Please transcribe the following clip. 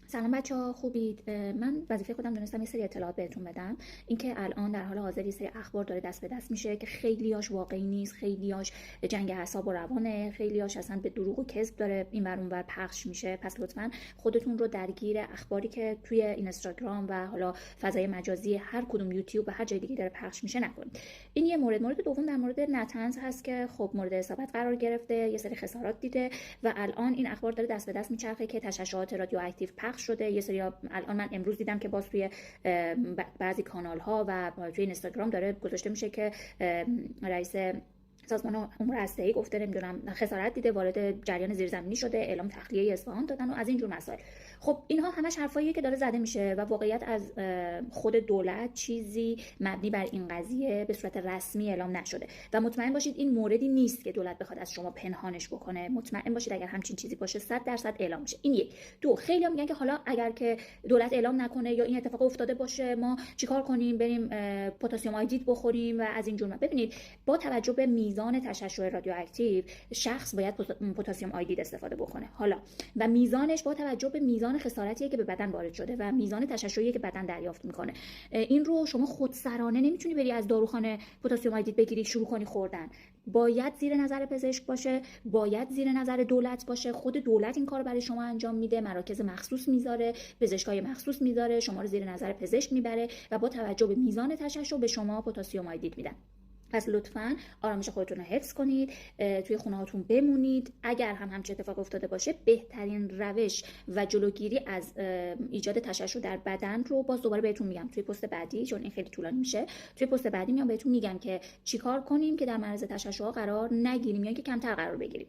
سلام بچه‌ها، خوبید؟ من وظیفه خودم دونستم یه سری اطلاعات بهتون بدم. اینکه الان در حال حاضر یه سری اخبار داره دست به دست میشه که خیلیاش واقعی نیست، خیلیاش جنگ اعصاب و روانه، خیلیاش اصلا به دروغ و کذب داره این ور اون ور پخش میشه. پس لطفاً خودتون رو درگیر اخباری که توی اینستاگرام و حالا فضای مجازی هر کدوم یوتیوب و هر جای دیگه داره پخش میشه نکنید. این یه مورد دوم در مورد نتنز هست که خب مورد اصابت قرار گرفته، یه سری خسارات دیده و الان این اخبار داره دست به دست میچرخه که تشعشعات رادیواکتیو پخش شده. یه سری الان من امروز دیدم که باز توی بعضی کانال ها و توی اینستاگرام داره گذاشته میشه که رئیس سازمان امور هسته‌ای گفته نمیدونم خسارت دیده، وارد جریان زیرزمینی شده، اعلام تخلیه اصفهان دادن و از این جور مسائل. خب اینها همش حرفاییه که داره زده میشه و واقعیت از خود دولت چیزی مبنی بر این قضیه به صورت رسمی اعلام نشده و مطمئن باشید این موردی نیست که دولت بخواد از شما پنهانش بکنه. مطمئن باشید اگر همچین چیزی باشه 100% اعلام میشه. این یک. دو، خیلی‌ها میگن که حالا اگر که دولت اعلام نکنه یا این اتفاق افتاده باشه ما چیکار کنیم؟ بریم پتاسیم آیودید بخوریم و از این جور. ببینید با توجه به میزان تشعشع رادیواکتیو شخص باید پتاسیم آیودید استفاده بکنه. حالا و میزانش با توجه به میزان خسارتیه که به بدن وارد شده و میزان تشعشعی که بدن دریافت میکنه. این رو شما خودسرانه نمیتونی بری از داروخانه پتاسیم آیودید بگیری شروع کنی خوردن. باید زیر نظر پزشک باشه، باید زیر نظر دولت باشه. خود دولت این کار برای شما انجام میده، مراکز مخصوص میذاره، پزشکای مخصوص میذاره، شما رو زیر نظر پزشک میبره و با توجه به میزان تشعشع به شما پتاسیم آیودید میدن. پس لطفاً آرامش خودتون رو حفظ کنید، توی خونه هاتون بمونید. اگر هم همچین اتفاق افتاده باشه بهترین روش و جلوگیری از ایجاد تشعشع در بدن رو باز دوباره بهتون میگم توی پست بعدی، چون این خیلی طولانی میشه. توی پست بعدی میام بهتون میگم که چیکار کنیم که در معرض تشعشع قرار نگیریم یا که کمتر قرار بگیریم.